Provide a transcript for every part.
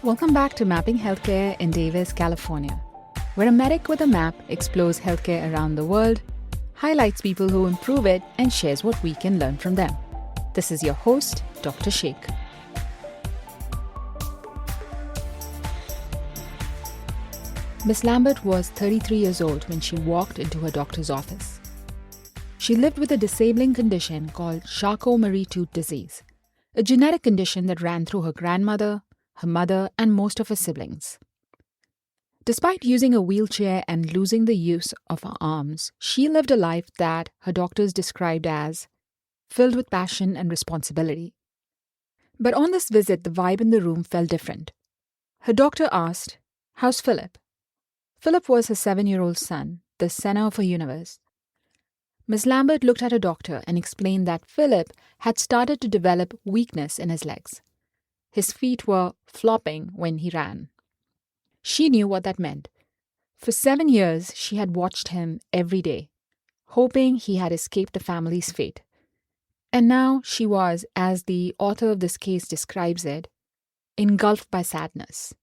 Welcome back to Mapping Healthcare in Davis, California, where a medic with a map explores healthcare around the world, highlights people who improve it, and shares what we can learn from them. This is your host, Dr. Sheikh. Miss Lambert was 33 years old when she walked into her doctor's office. She lived with a disabling condition called Charcot-Marie-Tooth disease, a genetic condition that ran through her grandmother, her mother, and most of her siblings. Despite using a wheelchair and losing the use of her arms, she lived a life that her doctors described as filled with passion and responsibility. But on this visit, the vibe in the room felt different. Her doctor asked, "How's Philip?" Philip was her 7-year-old son, the center of her universe. Miss Lambert looked at her doctor and explained that Philip had started to develop weakness in his legs. His feet were flopping when he ran. She knew what that meant. For 7 years, she had watched him every day, hoping he had escaped the family's fate. And now she was, as the author of this case describes it, engulfed by sadness.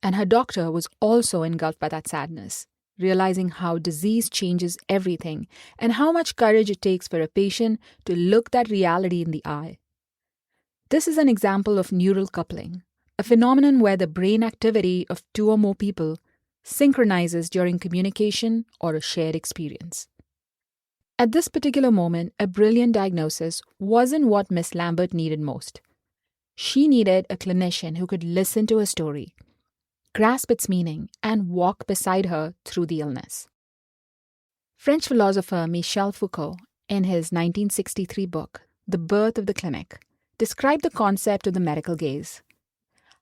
And her doctor was also engulfed by that sadness, realizing how disease changes everything and how much courage it takes for a patient to look that reality in the eye. This is an example of neural coupling, a phenomenon where the brain activity of two or more people synchronizes during communication or a shared experience. At this particular moment, a brilliant diagnosis wasn't what Miss Lambert needed most. She needed a clinician who could listen to her story, grasp its meaning, and walk beside her through the illness. French philosopher Michel Foucault, in his 1963 book, The Birth of the Clinic, described the concept of the medical gaze.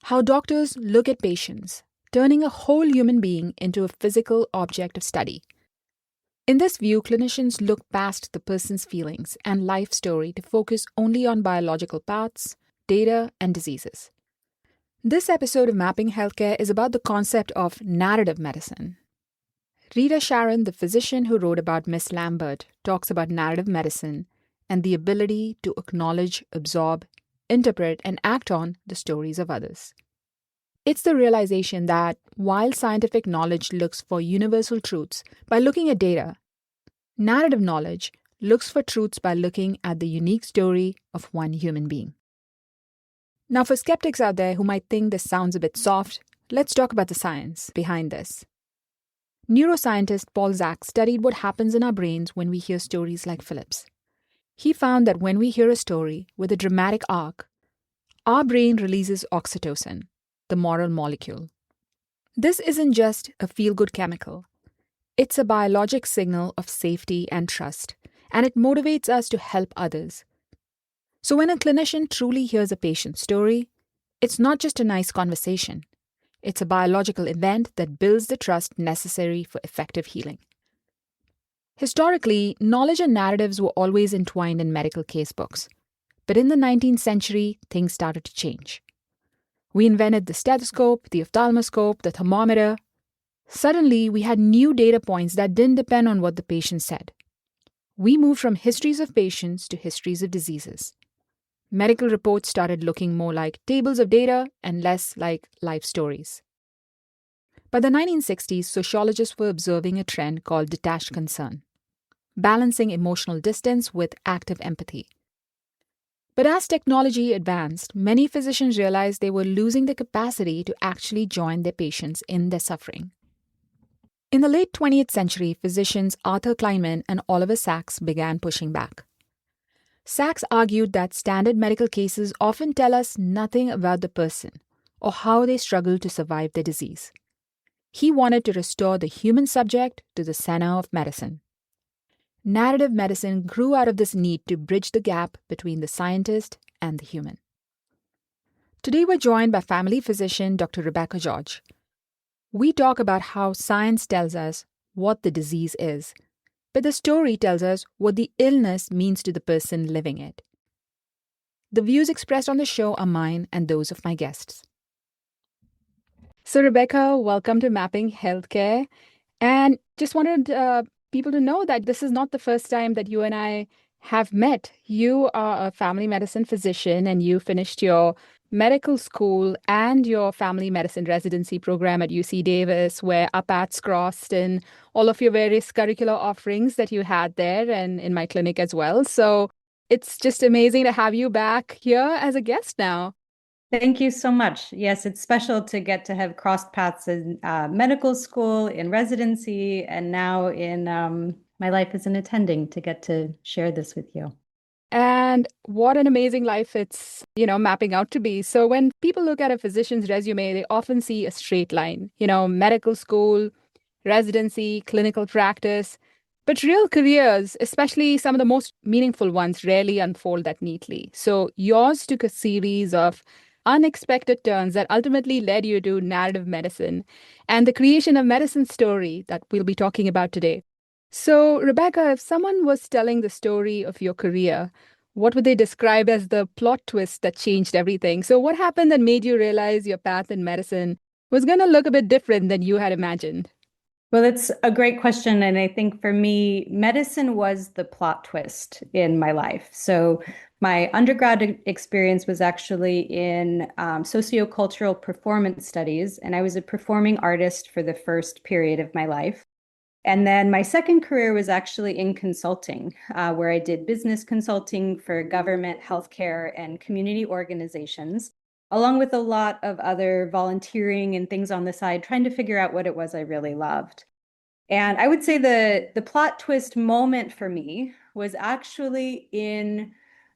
How doctors look at patients, turning a whole human being into a physical object of study. In this view, clinicians look past the person's feelings and life story to focus only on biological paths, data, and diseases. This episode of Mapping Healthcare is about the concept of narrative medicine. Rita Sharon, the physician who wrote about Miss Lambert, talks about narrative medicine and the ability to acknowledge, absorb, interpret, and act on the stories of others. It's the realization that while scientific knowledge looks for universal truths by looking at data, narrative knowledge looks for truths by looking at the unique story of one human being. Now, for skeptics out there who might think this sounds a bit soft, let's talk about the science behind this. Neuroscientist Paul Zak studied what happens in our brains when we hear stories like Philip's. He found that when we hear a story with a dramatic arc, our brain releases oxytocin, the moral molecule. This isn't just a feel-good chemical. It's a biologic signal of safety and trust, and it motivates us to help others. So when a clinician truly hears a patient's story, it's not just a nice conversation. It's a biological event that builds the trust necessary for effective healing. Historically, knowledge and narratives were always entwined in medical casebooks. But in the 19th century, things started to change. We invented the stethoscope, the ophthalmoscope, the thermometer. Suddenly, we had new data points that didn't depend on what the patient said. We moved from histories of patients to histories of diseases. Medical reports started looking more like tables of data and less like life stories. By the 1960s, sociologists were observing a trend called detached concern, balancing emotional distance with active empathy. But as technology advanced, many physicians realized they were losing the capacity to actually join their patients in their suffering. In the late 20th century, physicians Arthur Kleinman and Oliver Sacks began pushing back. Sacks argued that standard medical cases often tell us nothing about the person or how they struggle to survive their disease. He wanted to restore the human subject to the center of medicine. Narrative medicine grew out of this need to bridge the gap between the scientist and the human. Today we're joined by family physician Dr. Rebecca George. We talk about how science tells us what the disease is, but the story tells us what the illness means to the person living it. The views expressed on the show are mine and those of my guests. So, Rebecca, welcome to Mapping Healthcare. And just wanted people to know that this is not the first time that you and I have met. You are a family medicine physician and you finished your medical school and your family medicine residency program at UC Davis, where our paths crossed in all of your various curricular offerings that you had there and in my clinic as well. So it's just amazing to have you back here as a guest now. Thank you so much. Yes, it's special to get to have crossed paths in medical school, in residency, and now in my life as an attending to get to share this with you. And what an amazing life it's mapping out to be. So when people look at a physician's resume, they often see a straight line, medical school, residency, clinical practice. But real careers, especially some of the most meaningful ones, rarely unfold that neatly. So yours took a series of unexpected turns that ultimately led you to narrative medicine and the creation of medicine story that we'll be talking about today. So, Rebecca, if someone was telling the story of your career, what would they describe as the plot twist that changed everything? So, what happened that made you realize your path in medicine was going to look a bit different than you had imagined? Well, it's a great question. And I think for me, medicine was the plot twist in my life. So, my undergrad experience was actually in sociocultural performance studies, and I was a performing artist for the first period of my life. And then my second career was actually in consulting, where I did business consulting for government, healthcare, and community organizations, along with a lot of other volunteering and things on the side, trying to figure out what it was I really loved. And I would say the plot twist moment for me was actually in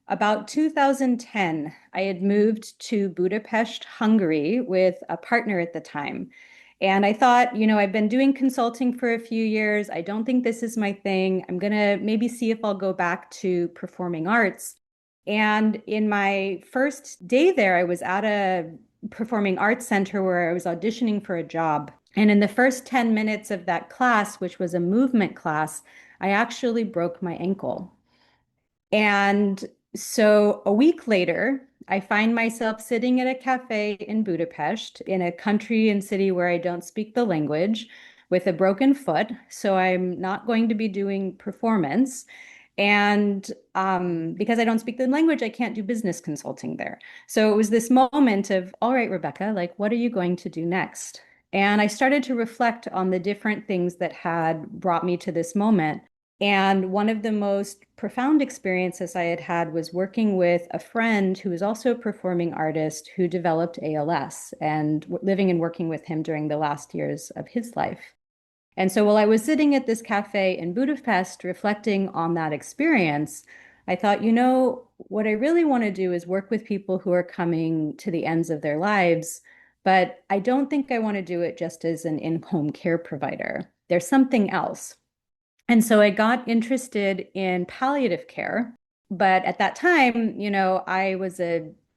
about 2010. I had moved to Budapest, Hungary with a partner at the time. And I thought, I've been doing consulting for a few years. I don't think this is my thing. I'm going to maybe see if I'll go back to performing arts. And in my first day there, I was at a performing arts center where I was auditioning for a job. And in the first 10 minutes of that class, which was a movement class, I actually broke my ankle. And so a week later, I find myself sitting at a cafe in Budapest, in a country and city where I don't speak the language, with a broken foot. So I'm not going to be doing performance. And because I don't speak the language, I can't do business consulting there. So it was this moment of, all right, Rebecca, like, what are you going to do next? And I started to reflect on the different things that had brought me to this moment. And one of the most profound experiences I had had was working with a friend who was also a performing artist who developed ALS and living and working with him during the last years of his life. And so while I was sitting at this cafe in Budapest reflecting on that experience, I thought, what I really want to do is work with people who are coming to the ends of their lives, but I don't think I want to do it just as an in-home care provider. There's something else. And so I got interested in palliative care. But at that time, I was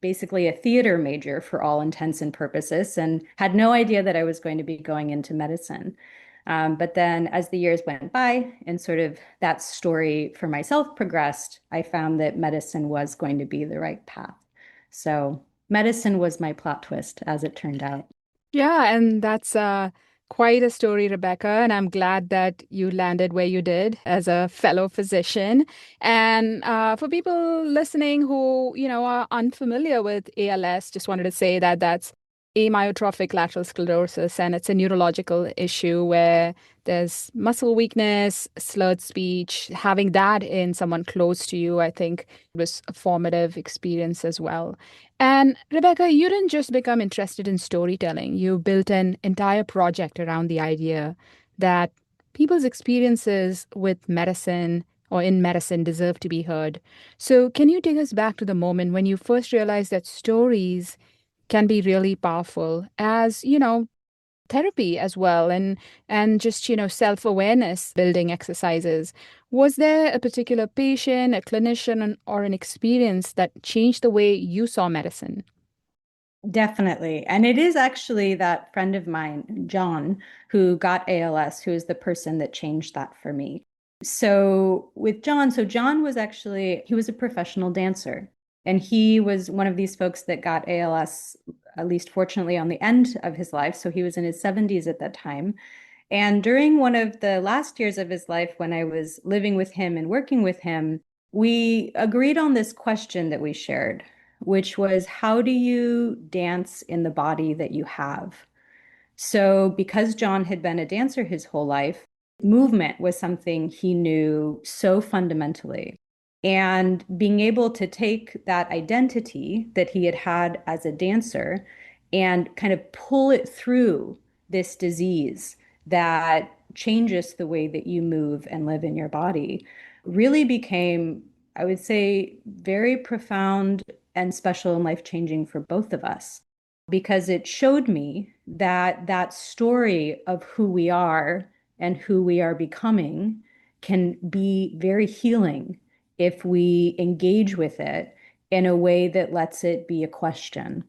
basically a theater major for all intents and purposes and had no idea that I was going to be going into medicine. But then as the years went by and sort of that story for myself progressed, I found that medicine was going to be the right path. So medicine was my plot twist, as it turned out. Yeah, and that's quite a story, Rebecca. And I'm glad that you landed where you did as a fellow physician. And for people listening who are unfamiliar with ALS, just wanted to say that that's amyotrophic lateral sclerosis, and it's a neurological issue where there's muscle weakness, slurred speech. Having that in someone close to you, I think, was a formative experience as well. And Rebecca, you didn't just become interested in storytelling, you built an entire project around the idea that people's experiences with medicine or in medicine deserve to be heard. So, can you take us back to the moment when you first realized that stories can be really powerful as therapy as well and just self-awareness building exercises? Was there a particular patient, a clinician, or an experience that changed the way you saw medicine? Definitely. And it is actually that friend of mine, John, who got ALS, who is the person that changed that for me. So John was actually, he was a professional dancer. And he was one of these folks that got ALS, at least fortunately, on the end of his life. So he was in his 70s at that time. And during one of the last years of his life, when I was living with him and working with him, we agreed on this question that we shared. which was how do you dance in the body that you have? So, because John had been a dancer his whole life, movement was something he knew so fundamentally. And being able to take that identity that he had had as a dancer and kind of pull it through this disease that changes the way that you move and live in your body really became, I would say, very profound and special and life-changing for both of us because it showed me that that story of who we are and who we are becoming can be very healing if we engage with it in a way that lets it be a question.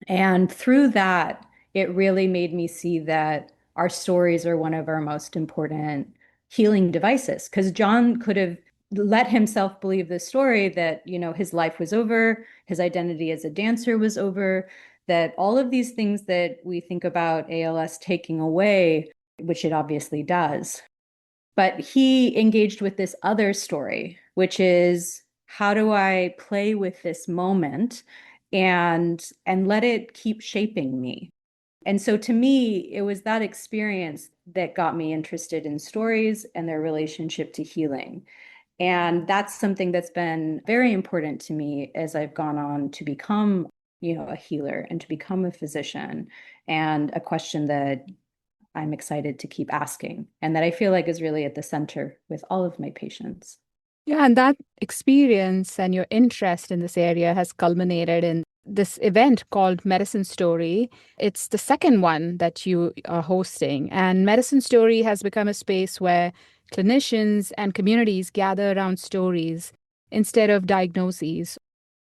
And through that, it really made me see that our stories are one of our most important healing devices. Because John could have let himself believe the story that, his life was over, his identity as a dancer was over, that all of these things that we think about ALS taking away, which it obviously does. But he engaged with this other story, which is how do I play with this moment and let it keep shaping me? And so to me, it was that experience that got me interested in stories and their relationship to healing. And that's something that's been very important to me as I've gone on to become, a healer and to become a physician, and a question that I'm excited to keep asking and that I feel like is really at the center with all of my patients. Yeah, and that experience and your interest in this area has culminated in this event called Medicine Story. It's the second one that you are hosting, and Medicine Story has become a space where clinicians and communities gather around stories instead of diagnoses.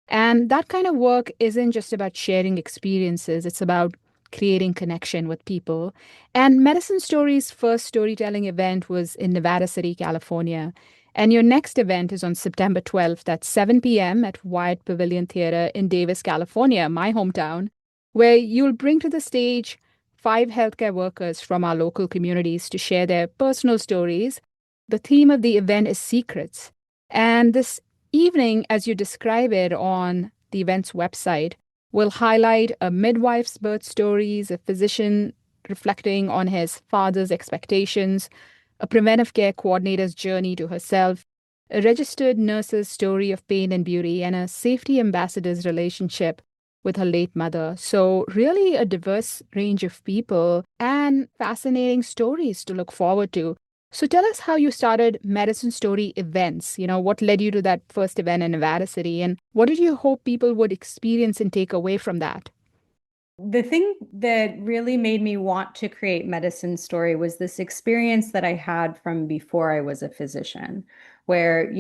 And that kind of work isn't just about sharing experiences, it's about creating connection with people. And Medicine Story's first storytelling event was in Nevada City, California. And your next event is on September 12th at 7 p.m. at Wyatt Pavilion Theater in Davis, California, my hometown, where you'll bring to the stage 5 healthcare workers from our local communities to share their personal stories. The theme of the event is secrets. And this evening, as you describe it on the event's website, will highlight a midwife's birth stories, a physician reflecting on his father's expectations, a preventive care coordinator's journey to herself, a registered nurse's story of pain and beauty, and a safety ambassador's relationship with her late mother. So, really, a diverse range of people and fascinating stories to look forward to. So tell us how you started Medicine Story events. What led you to that first event in Nevada City, and what did you hope people would experience and take away from that? The thing that really made me want to create Medicine Story was this experience that I had from before I was a physician, where,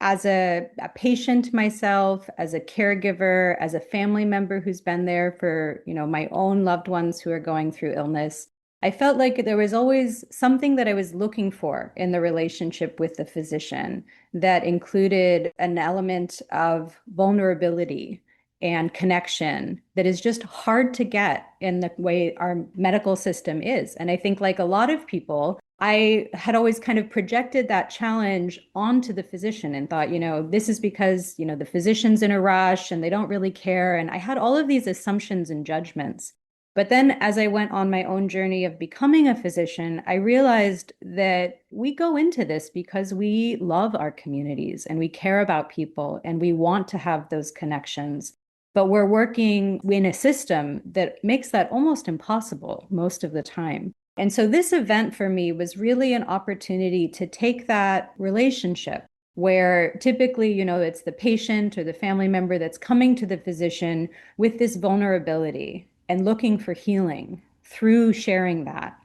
as a patient myself, as a caregiver, as a family member who's been there for, my own loved ones who are going through illness, I felt like there was always something that I was looking for in the relationship with the physician that included an element of vulnerability and connection that is just hard to get in the way our medical system is. And I think, like a lot of people, I had always kind of projected that challenge onto the physician and thought, this is because, the physician's in a rush and they don't really care. And I had all of these assumptions and judgments. But then as I went on my own journey of becoming a physician, I realized that we go into this because we love our communities and we care about people and we want to have those connections. But we're working in a system that makes that almost impossible most of the time. And so this event for me was really an opportunity to take that relationship where typically, it's the patient or the family member that's coming to the physician with this vulnerability and looking for healing through sharing that.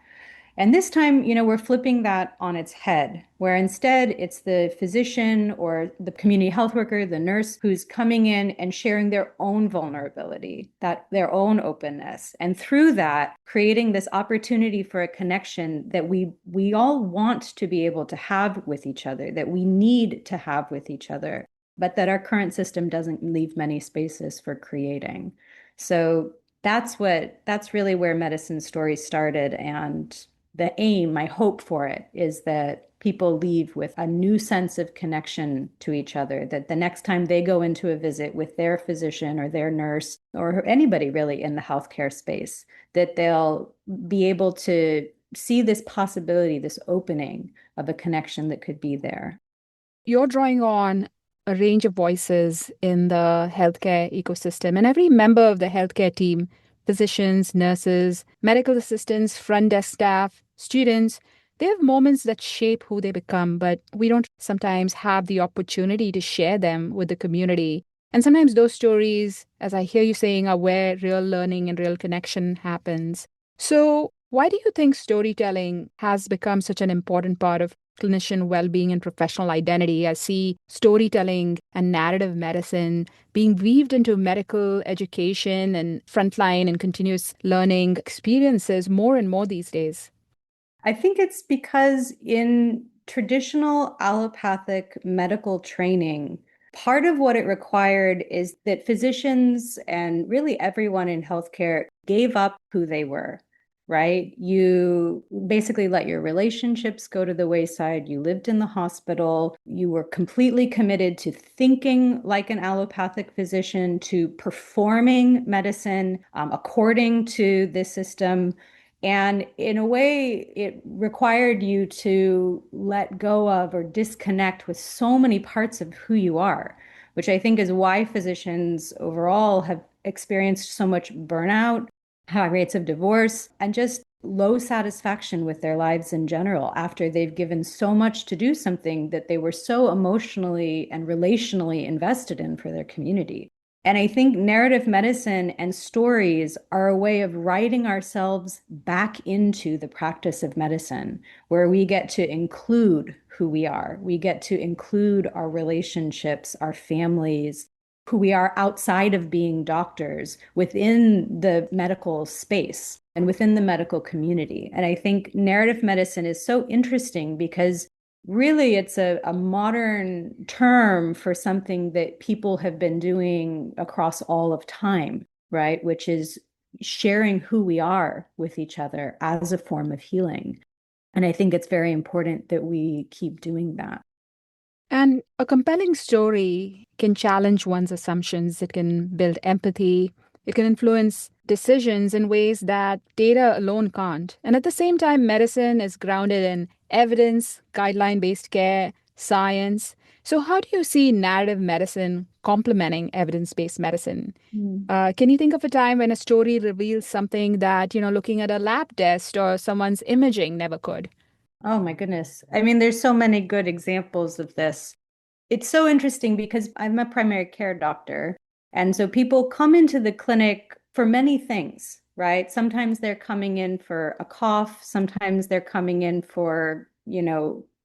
And this time, we're flipping that on its head, where instead it's the physician or the community health worker, the nurse who's coming in and sharing their own vulnerability, that their own openness. And through that, creating this opportunity for a connection that we all want to be able to have with each other, that we need to have with each other, but that our current system doesn't leave many spaces for creating. So that's really where Medicine Story started. And the aim, my hope for it is that people leave with a new sense of connection to each other, that the next time they go into a visit with their physician or their nurse or anybody really in the healthcare space, that they'll be able to see this possibility, this opening of a connection that could be there. You're drawing on a range of voices in the healthcare ecosystem, and every member of the healthcare team, physicians, nurses, medical assistants, front desk staff, students, they have moments that shape who they become, but we don't sometimes have the opportunity to share them with the community. And sometimes those stories, as I hear you saying, are where real learning and real connection happens. So, why do you think storytelling has become such an important part of clinician well-being and professional identity? I see storytelling and narrative medicine being weaved into medical education and frontline and continuous learning experiences more and more these days. I think it's because in traditional allopathic medical training, part of what it required is that physicians and really everyone in healthcare gave up who they were, right? You basically let your relationships go to the wayside. You lived in the hospital. You were completely committed to thinking like an allopathic physician, to performing medicine according to the system. And in a way, it required you to let go of or disconnect with so many parts of who you are, which I think is why physicians overall have experienced so much burnout, high rates of divorce, and just low satisfaction with their lives in general after they've given so much to do something that they were so emotionally and relationally invested in for their community. And I think narrative medicine and stories are a way of writing ourselves back into the practice of medicine, where we get to include who we are. We get to include our relationships, our families, who we are outside of being doctors within the medical space and within the medical community. And I think narrative medicine is so interesting because really, it's a modern term for something that people have been doing across all of time, right? Which is sharing who we are with each other as a form of healing. And I think it's very important that we keep doing that. And a compelling story can challenge one's assumptions. It can build empathy. It can influence decisions in ways that data alone can't. And at the same time, medicine is grounded in evidence, guideline-based care, science. So how do you see narrative medicine complementing evidence-based medicine? Mm. Can you think of a time when a story reveals something that, looking at a lab test or someone's imaging never could? Oh my goodness. I mean, there's so many good examples of this. It's so interesting because I'm a primary care doctor. And so people come into the clinic for many things, right? Sometimes they're coming in for a cough. Sometimes they're coming in for,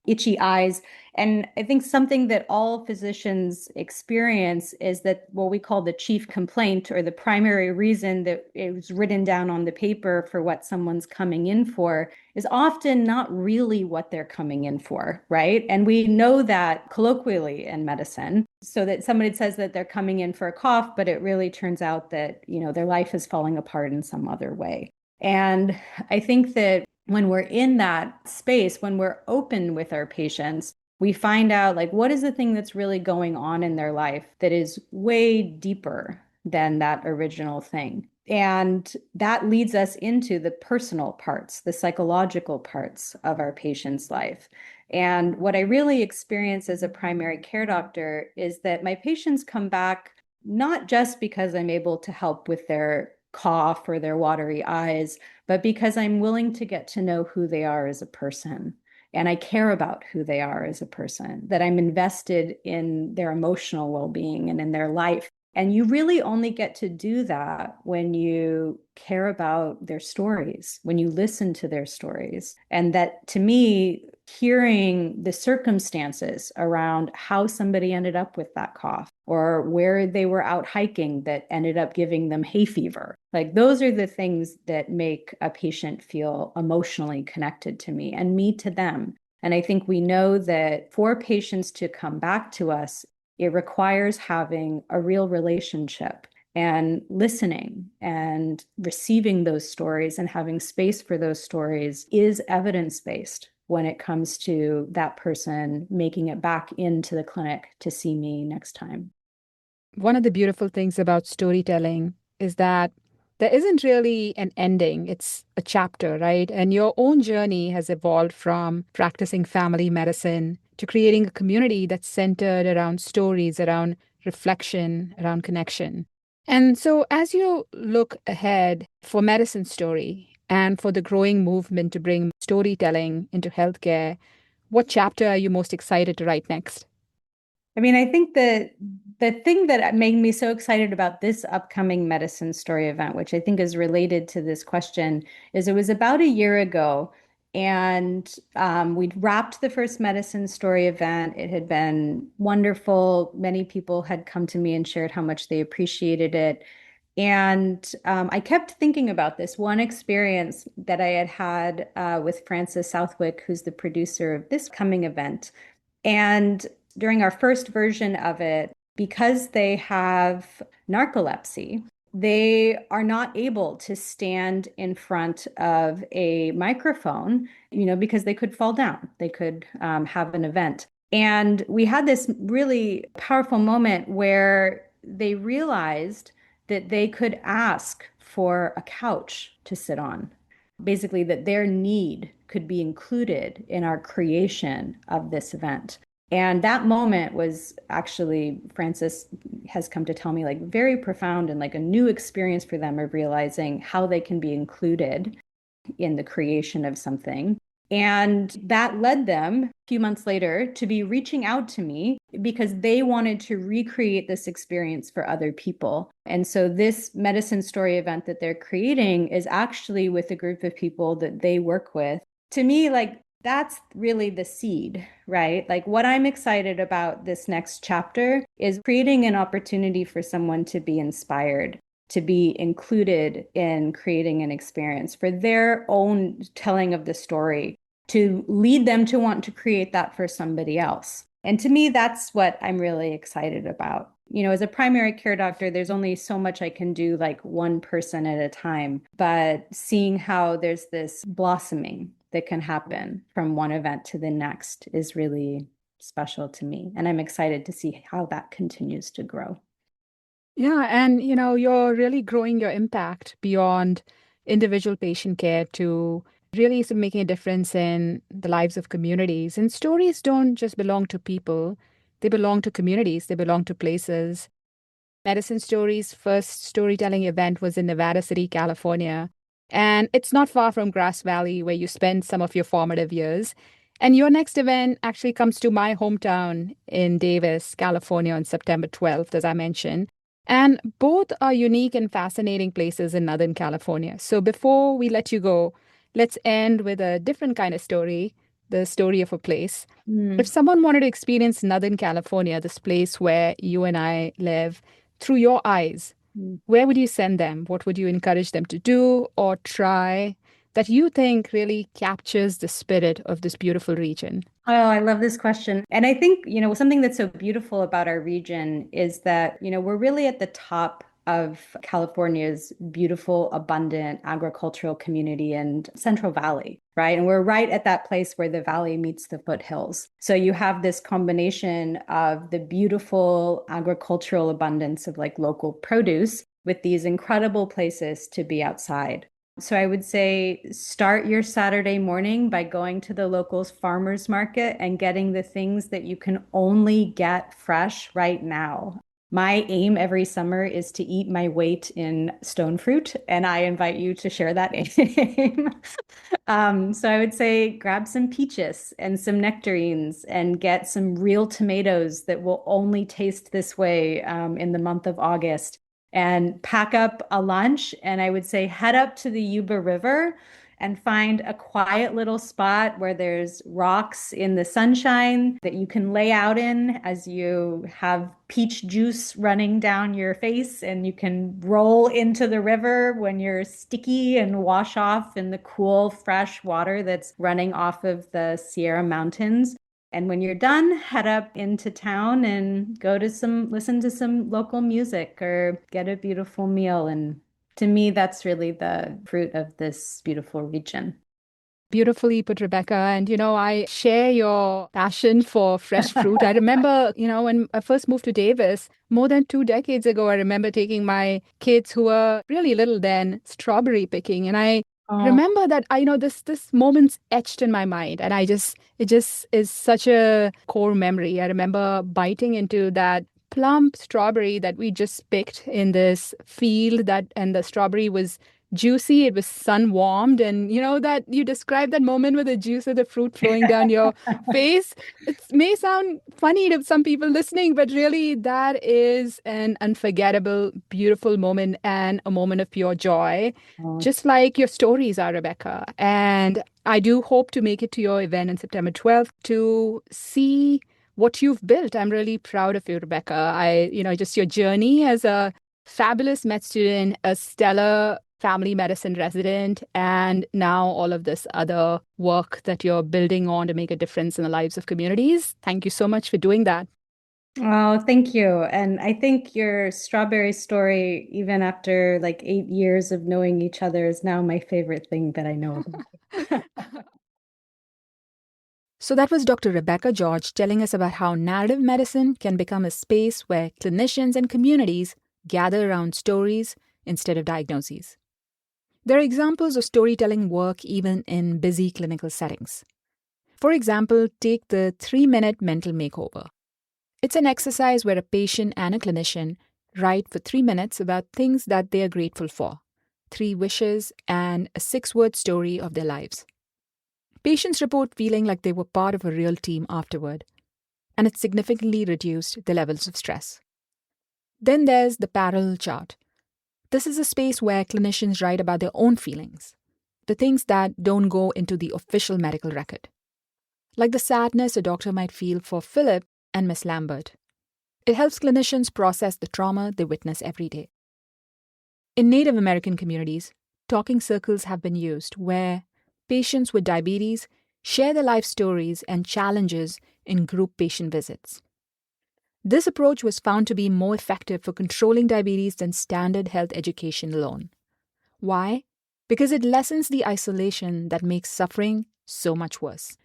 itchy eyes. And I think something that all physicians experience is that what we call the chief complaint, or the primary reason that it was written down on the paper for what someone's coming in for, is often not really what they're coming in for, right? And we know that colloquially in medicine, so that somebody says that they're coming in for a cough, but it really turns out that, their life is falling apart in some other way. And I think that when we're in that space, when we're open with our patients, we find out like what is the thing that's really going on in their life that is way deeper than that original thing. And that leads us into the personal parts, the psychological parts of our patient's life. And what I really experience as a primary care doctor is that my patients come back not just because I'm able to help with their cough or their watery eyes, but because I'm willing to get to know who they are as a person. And I care about who they are as a person, that I'm invested in their emotional well-being and in their life. And you really only get to do that when you care about their stories, when you listen to their stories. And that, to me, hearing the circumstances around how somebody ended up with that cough, or where they were out hiking that ended up giving them hay fever, like those are the things that make a patient feel emotionally connected to me and me to them. And I think we know that for patients to come back to us, it requires having a real relationship and listening and receiving those stories and having space for those stories is evidence-based when it comes to that person making it back into the clinic to see me next time. One of the beautiful things about storytelling is that there isn't really an ending, it's a chapter, right? And your own journey has evolved from practicing family medicine to creating a community that's centered around stories, around reflection, around connection. And so, as you look ahead for Medicine Story and for the growing movement to bring storytelling into healthcare, what chapter are you most excited to write next? I mean, I think the thing that made me so excited about this upcoming Medicine Story event, which I think is related to this question, is it was about a year ago, and we'd wrapped the first Medicine Story event. It had been wonderful. Many people had come to me and shared how much they appreciated it. And I kept thinking about this one experience that I had had with Frances Southwick, who's the producer of this coming event. And during our first version of it, because they have narcolepsy, they are not able to stand in front of a microphone, because they could fall down. They could have an event. And we had this really powerful moment where they realized that they could ask for a couch to sit on. Basically, that their need could be included in our creation of this event. And that moment was actually, Frances has come to tell me, like very profound and like a new experience for them of realizing how they can be included in the creation of something. And that led them a few months later to be reaching out to me because they wanted to recreate this experience for other people. And so this Medicine Story event that they're creating is actually with a group of people that they work with. To me, like that's really the seed, right? Like what I'm excited about this next chapter is creating an opportunity for someone to be inspired, to be included in creating an experience for their own telling of the story, to lead them to want to create that for somebody else. And to me, that's what I'm really excited about. As a primary care doctor, there's only so much I can do, like one person at a time. But seeing how there's this blossoming that can happen from one event to the next is really special to me. And I'm excited to see how that continues to grow. Yeah, and you're really growing your impact beyond individual patient care to really sort of making a difference in the lives of communities. And stories don't just belong to people, they belong to communities, they belong to places. Medicine Story's first storytelling event was in Nevada City, California. And it's not far from Grass Valley, where you spent some of your formative years. And your next event actually comes to my hometown in Davis, California on September 12th, as I mentioned. And both are unique and fascinating places in Northern California. So before we let you go, let's end with a different kind of story, the story of a place. If Mm. someone wanted to experience Northern California, this place where you and I live, through your eyes, where would you send them? What would you encourage them to do or try that you think really captures the spirit of this beautiful region? Oh, I love this question. And I think, something that's so beautiful about our region is that, we're really at the top of California's beautiful, abundant agricultural community and Central Valley, right? And we're right at that place where the valley meets the foothills. So you have this combination of the beautiful agricultural abundance of like local produce with these incredible places to be outside. So I would say start your Saturday morning by going to the local farmers market and getting the things that you can only get fresh right now. My aim every summer is to eat my weight in stone fruit, and I invite you to share that aim. So I would say grab some peaches and some nectarines and get some real tomatoes that will only taste this way in the month of August and pack up a lunch. And I would say head up to the Yuba River and find a quiet little spot where there's rocks in the sunshine that you can lay out in as you have peach juice running down your face, and you can roll into the river when you're sticky and wash off in the cool, fresh water that's running off of the Sierra Mountains. And when you're done, head up into town and listen to some local music or get a beautiful meal. And to me, that's really the fruit of this beautiful region. Beautifully put, Rebecca. And, I share your passion for fresh fruit. I remember, when I first moved to Davis, more than 2 decades ago, I remember taking my kids who were really little then strawberry picking. And I remember that, this moment's etched in my mind. And it just is such a core memory. I remember biting into that plump strawberry that we just picked in this field and the strawberry was juicy, it was sun warmed, and that you described that moment with the juice of the fruit flowing down your face. It may sound funny to some people listening, but really that is an unforgettable, beautiful moment and a moment of pure joy, just like your stories are, Rebecca. And I do hope to make it to your event on September 12th to see what you've built. I'm really proud of you, Rebecca. Just your journey as a fabulous med student, a stellar family medicine resident, and now all of this other work that you're building on to make a difference in the lives of communities. Thank you so much for doing that. Oh, thank you. And I think your strawberry story, even after like 8 years of knowing each other, is now my favorite thing that I know about. So that was Dr. Rebecca George telling us about how narrative medicine can become a space where clinicians and communities gather around stories instead of diagnoses. There are examples of storytelling work even in busy clinical settings. For example, take the 3-minute mental makeover. It's an exercise where a patient and a clinician write for 3 minutes about things that they are grateful for, 3 wishes, and a 6-word story of their lives. Patients report feeling like they were part of a real team afterward, and it significantly reduced the levels of stress. Then there's the parallel chart. This is a space where clinicians write about their own feelings, the things that don't go into the official medical record. Like the sadness a doctor might feel for Philip and Miss Lambert. It helps clinicians process the trauma they witness every day. In Native American communities, talking circles have been used where patients with diabetes share their life stories and challenges in group patient visits. This approach was found to be more effective for controlling diabetes than standard health education alone. Why? Because it lessens the isolation that makes suffering so much worse.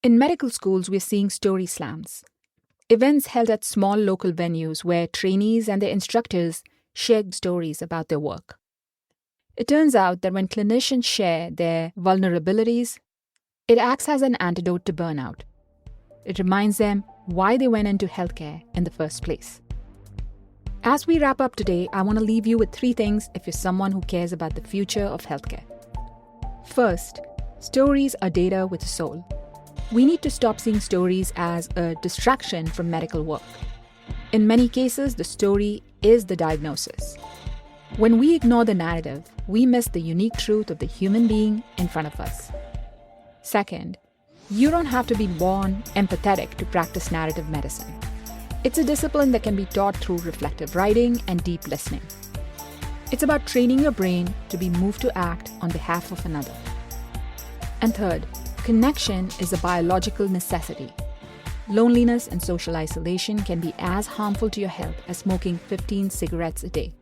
In medical schools, we're seeing story slams, events held at small local venues where trainees and their instructors share stories about their work. It turns out that when clinicians share their vulnerabilities, it acts as an antidote to burnout. It reminds them why they went into healthcare in the first place. As we wrap up today, I want to leave you with 3 things if you're someone who cares about the future of healthcare. First, stories are data with a soul. We need to stop seeing stories as a distraction from medical work. In many cases, the story is the diagnosis. When we ignore the narrative, we miss the unique truth of the human being in front of us. Second, you don't have to be born empathetic to practice narrative medicine. It's a discipline that can be taught through reflective writing and deep listening. It's about training your brain to be moved to act on behalf of another. And third, connection is a biological necessity. Loneliness and social isolation can be as harmful to your health as smoking 15 cigarettes a day.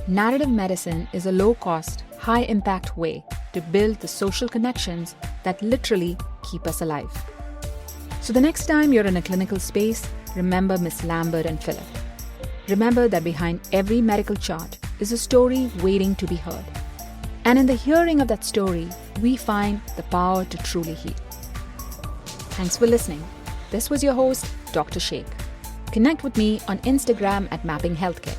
Narrative medicine is a low-cost, high-impact way to build the social connections that literally keep us alive. So the next time you're in a clinical space, remember Miss Lambert and Philip. Remember that behind every medical chart is a story waiting to be heard. And in the hearing of that story, we find the power to truly heal. Thanks for listening. This was your host, Dr. Sheikh. Connect with me on Instagram at Mapping Healthcare.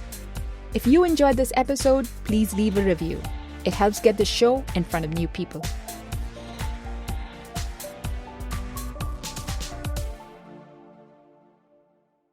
If you enjoyed this episode, please leave a review. It helps get the show in front of new people.